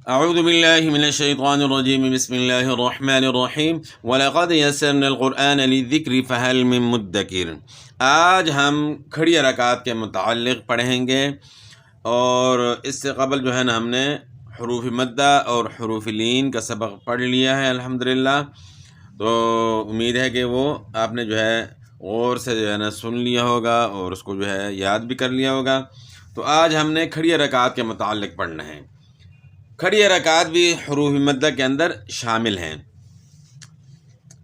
اعوذ باللہ من الشیطان الرجیم بسم اللہ الرحمن الرحیم وَلَقَدْ يَسَّرْنَا الْقُرْآنَ لِلذِّكْرِ فَهَلْ مِن مُدَّكِرٍ۔ آج ہم کھڑی حرکات کے متعلق پڑھیں گے، اور اس سے قبل جو ہے نا ہم نے حروف مدہ اور حروف لین کا سبق پڑھ لیا ہے الحمدللہ۔ تو امید ہے کہ وہ آپ نے جو ہے غور سے جو ہے نا سن لیا ہوگا اور اس کو جو ہے یاد بھی کر لیا ہوگا۔ تو آج ہم نے کھڑی حرکات کے متعلق پڑھنا ہے۔ کھڑی حرکات بھی حروف مدہ کے اندر شامل ہیں۔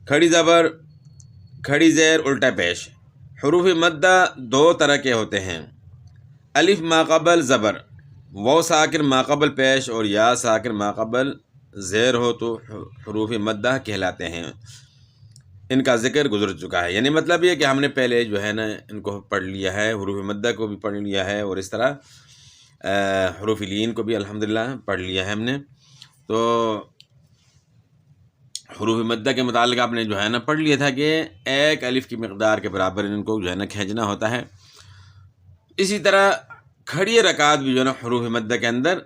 کھڑی زبر، کھڑی زیر، الٹا پیش۔ حروف مدہ دو طرح کے ہوتے ہیں، الف ما قبل زبر، واو ساکن ما قبل پیش، اور یا ساکن ما قبل زیر ہو تو حروف مدہ کہلاتے ہیں۔ ان کا ذکر گزر چکا ہے، یعنی مطلب یہ کہ ہم نے پہلے جو ہے نا ان کو پڑھ لیا ہے، حروف مدہ کو بھی پڑھ لیا ہے، اور اس طرح حروف لین کو بھی الحمدللہ پڑھ لیا ہے ہم نے۔ تو حروف مدہ کے متعلق آپ نے جو ہے نا پڑھ لیا تھا کہ ایک الف کی مقدار کے برابر ان کو جو ہے نا کھینچنا ہوتا ہے۔ اسی طرح کھڑی حرکات بھی جو ہے نا حروف مدہ کے اندر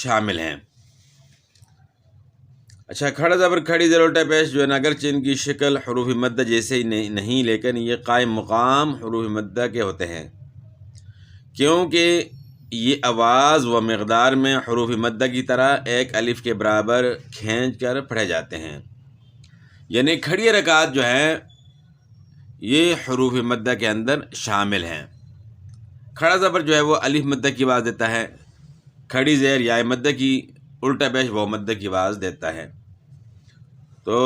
شامل ہیں۔ اچھا، کھڑا زبر، کھڑی زیر، الٹا پیش جو ہے نا اگرچہ ان کی شکل حروف مدہ جیسے ہی نہیں، لیکن یہ قائم مقام حروف مدہ کے ہوتے ہیں، کیونکہ یہ آواز و مقدار میں حروف مدہ کی طرح ایک الف کے برابر کھینچ کر پڑھے جاتے ہیں۔ یعنی کھڑی حرکات جو ہے یہ حروف مدہ کے اندر شامل ہیں۔ کھڑا زبر جو ہے وہ الف مدہ کی آواز دیتا ہے، کھڑی زیر یا مدہ کی، الٹا پیش وہ مدہ کی آواز دیتا ہے۔ تو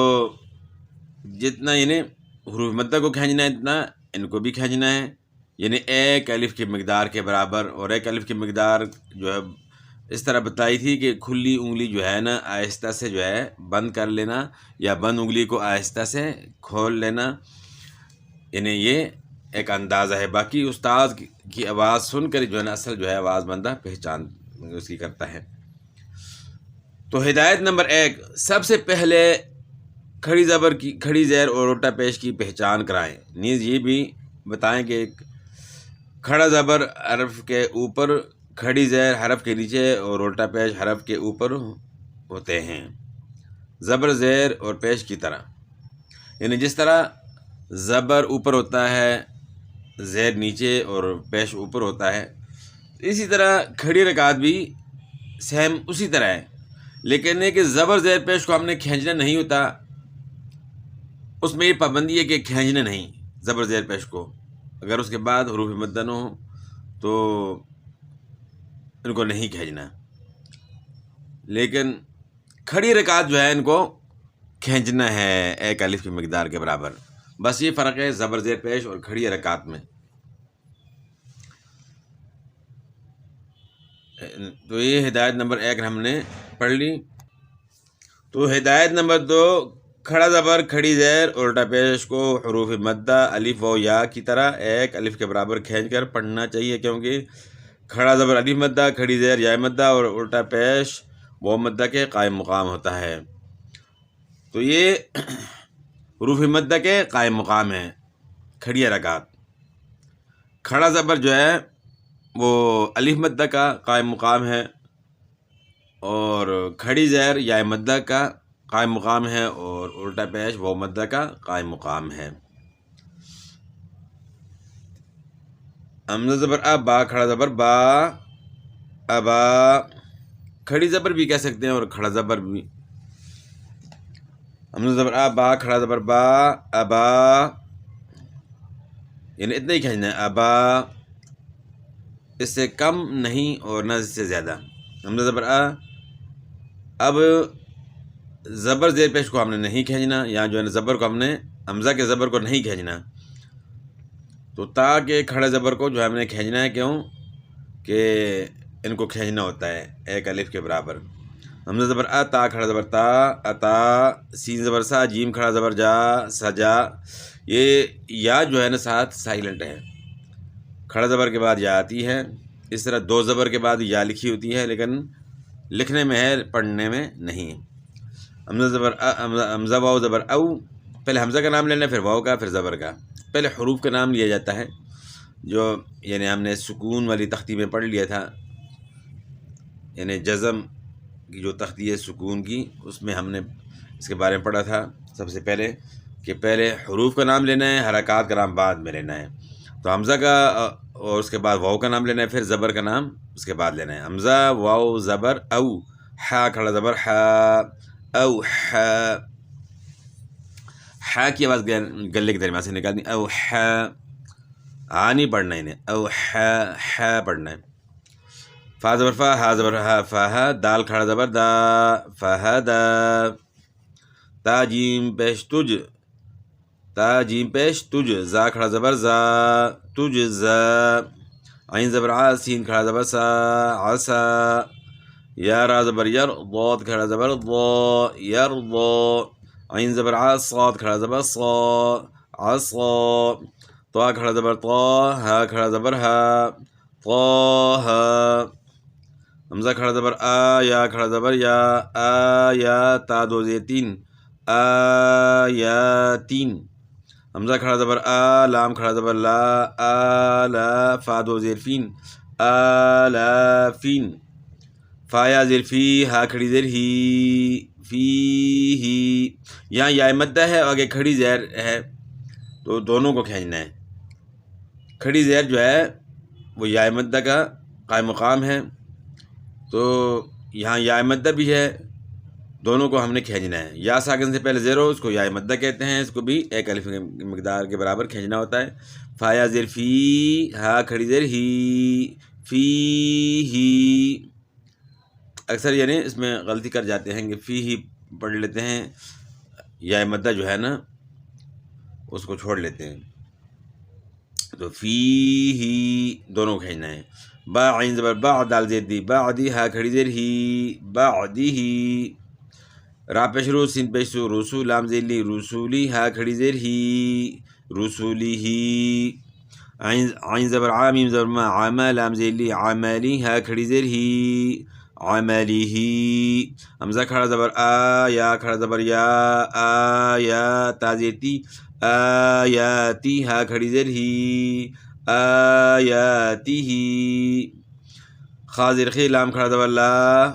جتنا یعنی حروف مدہ کو کھینچنا ہے اتنا ان کو بھی کھینچنا ہے، یعنی ایک الف کی مقدار کے برابر۔ اور ایک الف کی مقدار جو ہے اس طرح بتائی تھی کہ کھلی انگلی جو ہے نا آہستہ سے جو ہے بند کر لینا، یا بند انگلی کو آہستہ سے کھول لینا، یعنی یہ ایک اندازہ ہے۔ باقی استاد کی آواز سن کر جو ہے نا اصل جو ہے آواز بندہ پہچان اس کی کرتا ہے۔ تو ہدایت نمبر 1، سب سے پہلے کھڑی زبر کی، کھڑی زیر اور الٹا پیش کی پہچان کرائیں۔ نیز یہ بھی بتائیں کہ کھڑا زبر حرف کے اوپر، کھڑی زیر حرف کے نیچے، اور الٹا پیش حرف کے اوپر ہوتے ہیں، زبر زیر اور پیش کی طرح۔ یعنی جس طرح زبر اوپر ہوتا ہے، زیر نیچے اور پیش اوپر ہوتا ہے، اسی طرح کھڑی حرکات بھی سیم اسی طرح ہے، لیکن یہ کہ زبر زیر پیش کو ہم نے کھینچنا نہیں ہوتا، اس میں یہ پابندی ہے کہ کھینچنا نہیں زبر زیر پیش کو، اگر اس کے بعد حروف مدہ نہ ہو تو ان کو نہیں کھینچنا۔ لیکن کھڑی حرکات جو ہے ان کو کھینچنا ہے ایک الف کی مقدار کے برابر، بس یہ فرق ہے زبر زیر پیش اور کھڑی حرکات میں۔ تو یہ ہدایت نمبر 1 ہم نے پڑھ لی۔ تو ہدایت نمبر 2، کھڑا زبر، کھڑی زیر اور الٹا پیش کو حروف مدہ الف و یا کی طرح ایک الف کے برابر کھینچ کر پڑھنا چاہیے، کیونکہ کھڑا زبر الف مدہ، کھڑی زیر یا مدہ، اور الٹا پیش وہ مدہ کے قائم مقام ہوتا ہے۔ تو یہ حروف مدہ کے قائم مقام ہیں کھڑی حرکات۔ کھڑا زبر جو ہے وہ الف مدہ کا قائم مقام ہے، اور کھڑی زیر یا مدہ کا قائم مقام ہے، اور الٹا پیش وہ مدہ کا قائم مقام ہے۔ حمزہ زبر ا، با، کھڑا زبر با، ابا، کھڑی زبر بھی کہہ سکتے ہیں اور کھڑا زبر بھی۔ حمزہ زبر ا، با، کھڑا زبر با، ابا، یعنی اتنا ہی کھینچنا ہے، ابا، اس سے کم نہیں اور نہ اس سے زیادہ۔ حمزہ زبر ا، اب زبر زیر پیش کو ہم نے نہیں کھینچنا، یا جو ہے زبر کو ہم نے، حمزہ کے زبر کو نہیں کھینچنا، تو تاکہ کھڑے زبر کو جو ہے ہم نے کھینچنا ہے، کیوں کہ ان کو کھینچنا ہوتا ہے ایک الف کے برابر۔ حمزہ زبر ا، تا، کھڑا زبر تا، اتا، سین زبر سا، جیم کھڑا زبر جا، سجا، یہ یا جو ہے نا ساتھ سائلنٹ ہے، کھڑا زبر کے بعد یا آتی ہے، اس طرح دو زبر کے بعد یا لکھی ہوتی ہے، لیکن لکھنے میں ہے، پڑھنے میں نہیں۔ حمزہ زبر حمزہ واو زبر او، پہلے حمزہ کا نام لینا، پھر واو کا، پھر زبر کا، پہلے حروف کا نام لیا جاتا ہے، جو یعنی ہم نے سکون والی تختی میں پڑھ لیا تھا، یعنی جزم کی جو تختی ہے سکون کی، اس میں ہم نے اس کے بارے میں پڑھا تھا سب سے پہلے کہ پہلے حروف کا نام لینا ہے، حرکات کا نام بعد میں لینا ہے. تو حمزہ کا اور اس کے بعد واؤ کا نام لینا ہے، پھر زبر کا نام اس کے بعد لینا ہے. حمزہ واؤ زبر او، ہا کھڑا زبر ہا، او ہا، ہا کی آواز گلے کے درمیان سے نکالنی، او ہا، ہا نہیں پڑھنا انہیں، او ہا، ہا پڑھنا ہے. فا زبر فا، ہا زبر ہا، فا ہا، دال کھڑا زبر دا، فا ہا دا. تا جیم پیش تج، تا جیم پیش تج، زا کھڑا زبر زا، تج زا. عین زبر آ، سین کھڑا زبر سا، عسا. یا را زبر یر، ضاد کھڑا زبر ضا، یرضا. عین زبر آ، صاد کھڑا زبر صا، عصا. طا کھڑا زبر طا، ہا کھڑا زبر ہا، طاہا. حمزہ کھڑا زبر آ، یا کھڑا زبر یا، آیا. تا دو زیر تین، آیاتین. حمزہ کھڑا زبر آ، لام کھڑا زبر لا، آلا. فا دو زیر فین، آلافین. فا یا زیر فی، ہا کھڑی زیر ہی، فی ہی. یہاں یا مدہ ہے اور آگے کھڑی زیر ہے تو دونوں کو کھینچنا ہے. کھڑی زیر جو ہے وہ یا مدہ کا قائم مقام ہے، تو یہاں یا مدہ بھی ہے، دونوں کو ہم نے کھینچنا ہے. یا ساکن سے پہلے زیر ہو اس کو یا مدہ کہتے ہیں، اس کو بھی ایک الف کی مقدار کے برابر کھینچنا ہوتا ہے. فا یا زیر فی، ہا کھڑی زیر ہی، فی ہی. اکثر یعنی اس میں غلطی کر جاتے ہیں کہ فی ہی پڑھ لیتے ہیں، یا مدہ جو ہے نا اس کو چھوڑ لیتے ہیں. تو فی ہی دونوں کو کھینچنا ہے. با عین زبر با، دال زیر دی، بعدی. ہا کھڑی زیر ہی، بعدی ہی. را پیش رو، سین پیش رو، رسول لام زیر لی، رسولی. ہا کھڑی زیر ہی، رسولی ہی. عین زبر عا، میم زبر ما، عاما. لام زیر لی، عامالی. ہا کھڑی زیر ہی، عامالی ہی. حمزہ کھڑا زبر آ، یا کھڑا زبر یا، آیا. تا زیر تی، آیاتی. ہا کھڑی زیر ہی، آیاتی ہی. خا زیر خی، لام کھڑا زبر لا،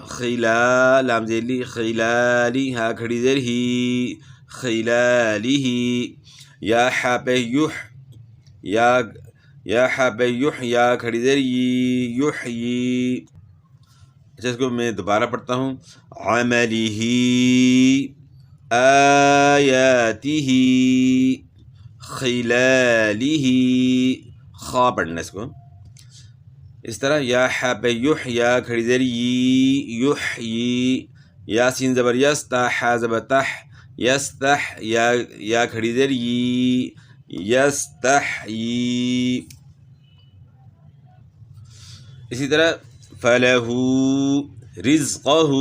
خیلا. لام زیر لی، خیلالی. ہا کھڑی زیر ہی، خیلالی ہی. یا حا پہ یح، یا حا پہ یح، یا کھڑی زیر ی، یحیی. اچھا اس کو میں دوبارہ پڑھتا ہوں. عملیہ، آیاتہ، خلالہ. خا پڑھنا اس کو اس طرح. یا حا پہ یح، یا کھڑی زیر ی، یحیی. یا سین زبر یس، تا حا زبر تح، یستح. یا کھڑی زیر ی، یستحیی. اسی طرح فَلَهُ رِزْقَهُ،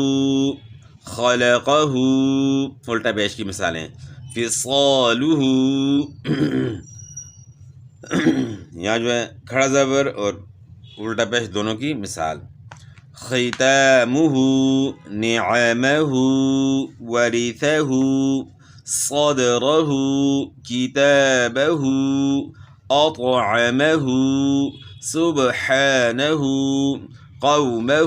خَلَقَهُ. الٹا پیش کی مثالیں. فِصَالُهُ یہاں جو ہے کھڑا زبر اور الٹا پیش دونوں کی مثال. خِتَامُهُ نِعَمَهُ وَرِثَهُ صَدْرَهُ كِتَابَهُ أَطْعَمَهُ سبحانہ قومہ.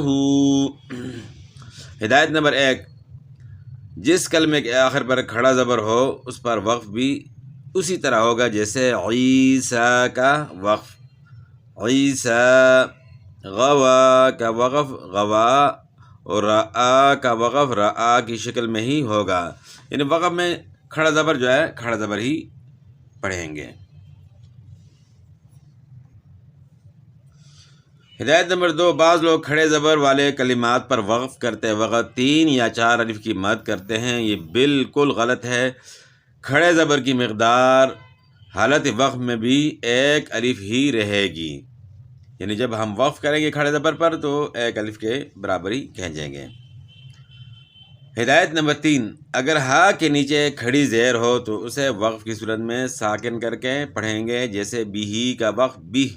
ہدایت نمبر 1، جس کلمے کے آخر پر کھڑا زبر ہو اس پر وقف بھی اسی طرح ہوگا جیسے عیسیٰ کا وقف. عیسیٰ. غوا کا وقف غوا، اور رآ کا وقف رآ کی شکل میں ہی ہوگا، یعنی وقف میں کھڑا زبر جو ہے کھڑا زبر ہی پڑھیں گے. ہدایت نمبر 2، بعض لوگ کھڑے زبر والے کلمات پر وقف کرتے وقت 3 یا 4 الف کی مد کرتے ہیں. یہ بالکل غلط ہے. کھڑے زبر کی مقدار حالت وقف میں بھی 1 الف ہی رہے گی، یعنی جب ہم وقف کریں گے کھڑے زبر پر تو 1 الف کے برابر ہی کھینچیں گے. ہدایت نمبر 3، اگر ہا کے نیچے کھڑی زیر ہو تو اسے وقف کی صورت میں ساکن کر کے پڑھیں گے، جیسے بھی کا وقف بھی،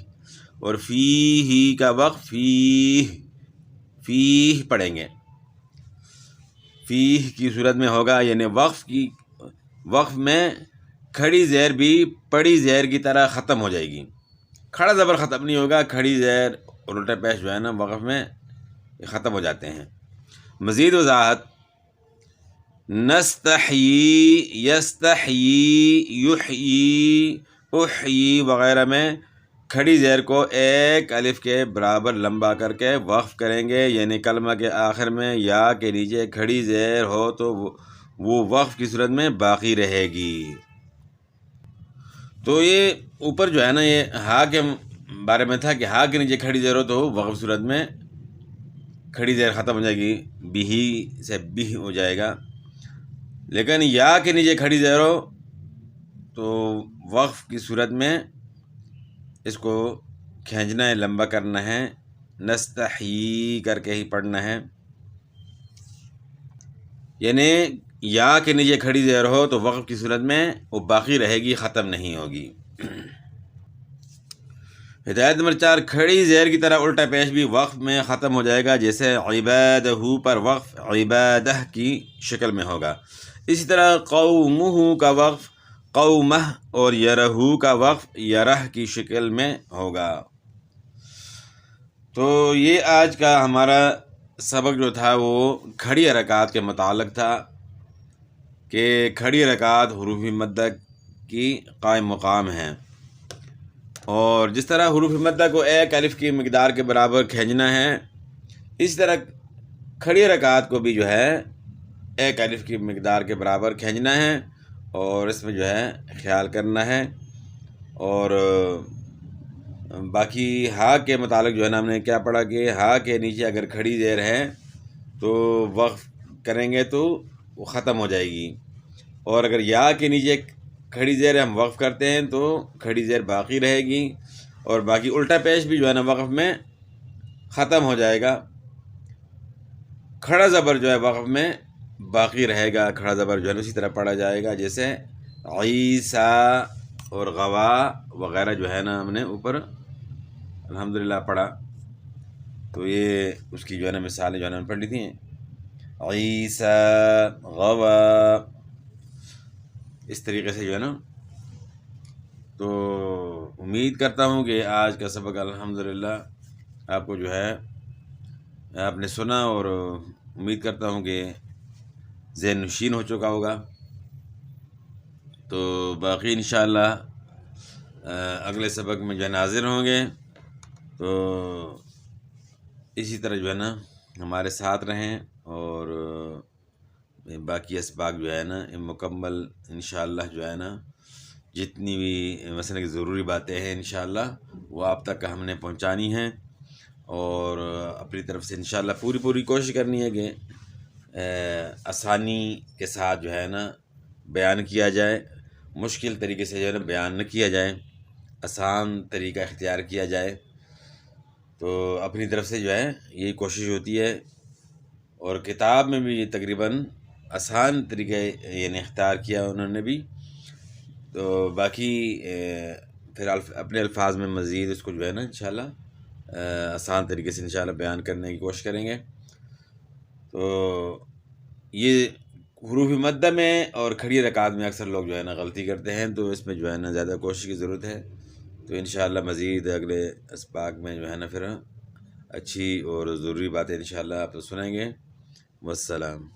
اور فی ہی کا وقف فیہ، فیہ پڑھیں گے. فیہ کی صورت میں ہوگا، یعنی وقف میں کھڑی زیر بھی پڑی زیر کی طرح ختم ہو جائے گی. کھڑا زبر ختم نہیں ہوگا، کھڑی زیر اور الٹا پیش جو ہے نا وقف میں ختم ہو جاتے ہیں. مزید وضاحت، نستحیی، یستحیی، یحیی، احیی وغیرہ میں کھڑی زیر کو ایک الف کے برابر لمبا کر کے وقف کریں گے، یعنی کلمہ کے آخر میں یا کے نیچے کھڑی زیر ہو تو وہ وقف کی صورت میں باقی رہے گی۔ تو یہ اوپر جو ہے نا یہ ہا کے بارے میں تھا کہ ہا کے نیچے کھڑی زیر ہو تو وقف صورت میں کھڑی زیر ختم ہو جائے گی، بھی سے بھی ہو جائے گا، لیکن یا کے نیچے کھڑی زیر ہو تو وقف کی صورت میں اس کو کھینچنا ہے، لمبا کرنا ہے، نستحیی کر کے ہی پڑھنا ہے، یعنی یا کے نیچے کھڑی زیر ہو تو وقف کی صورت میں وہ باقی رہے گی، ختم نہیں ہوگی۔ ہدایت نمبر 4، کھڑی زیر کی طرح الٹا پیش بھی وقف میں ختم ہو جائے گا، جیسے عبادہ پر وقف عبادہ کی شکل میں ہوگا۔ اسی طرح قومہ کا وقف قومہ اور یرہو کا وقف یرہ کی شکل میں ہوگا۔ تو یہ آج کا ہمارا سبق جو تھا وہ کھڑی حرکات کے متعلق تھا کہ کھڑی حرکات حروف مدہ کی قائم مقام ہیں، اور جس طرح حروف مدہ کو ایک الف کی مقدار کے برابر کھینچنا ہے، اس طرح کھڑی حرکات کو بھی جو ہے ایک الف کی مقدار کے برابر کھینچنا ہے، اور اس میں جو ہے خیال کرنا ہے۔ اور باقی ہا کے متعلق جو ہے نا ہم نے کیا پڑھا کہ ہا کے نیچے اگر کھڑی زیر ہے تو وقف کریں گے تو وہ ختم ہو جائے گی، اور اگر یا کے نیچے کھڑی زیر ہم وقف کرتے ہیں تو کھڑی زیر باقی رہے گی، اور باقی الٹا پیش بھی جو ہے نا وقف میں ختم ہو جائے گا۔ کھڑا زبر جو ہے وقف میں باقی رہے گا، کھڑا زبر جو ہے اسی طرح پڑھا جائے گا جیسے عیسیٰ اور غوا وغیرہ جو ہے نا ہم نے اوپر الحمدللہ پڑھا، تو یہ اس کی جو ہے نا مثالیں جو ہے نا پڑھ لی تھیں، عیسیٰ، غوا، اس طریقے سے جو ہے نا۔ تو امید کرتا ہوں کہ آج کا سبق الحمدللہ آپ کو جو ہے آپ نے سنا، اور امید کرتا ہوں کہ ذہن نشین ہو چکا ہوگا۔ تو باقی انشاءاللہ اگلے سبق میں جو ہے حاضر ہوں گے، تو اسی طرح جو ہے نا ہمارے ساتھ رہیں، اور باقی اسباق جو ہے نا مکمل انشاءاللہ جو ہے نا جتنی بھی مثلا کی ضروری باتیں ہیں انشاءاللہ وہ آپ تک ہم نے پہنچانی ہیں، اور اپنی طرف سے انشاءاللہ پوری کوشش کرنی ہے کہ آسانی کے ساتھ جو ہے نا بیان کیا جائے، مشکل طریقے سے جو ہے نا بیان نہ کیا جائے، آسان طریقہ اختیار کیا جائے۔ تو اپنی طرف سے جو ہے یہی کوشش ہوتی ہے، اور کتاب میں بھی تقریباً آسان طریقے یعنی اختیار کیا انہوں نے بھی، تو باقی پھر اپنے الفاظ میں مزید اس کو جو ہے نا انشاءاللہ آسان طریقے سے انشاءاللہ بیان کرنے کی کوشش کریں گے۔ تو یہ حروف مدہ میں اور کھڑی حرکات میں اکثر لوگ جو ہے نا غلطی کرتے ہیں، تو اس میں جو ہے نا زیادہ کوشش کی ضرورت ہے۔ تو انشاءاللہ مزید اگلے اسباق میں جو ہے نا پھر اچھی اور ضروری باتیں انشاءاللہ آپ سنیں گے۔ والسلام۔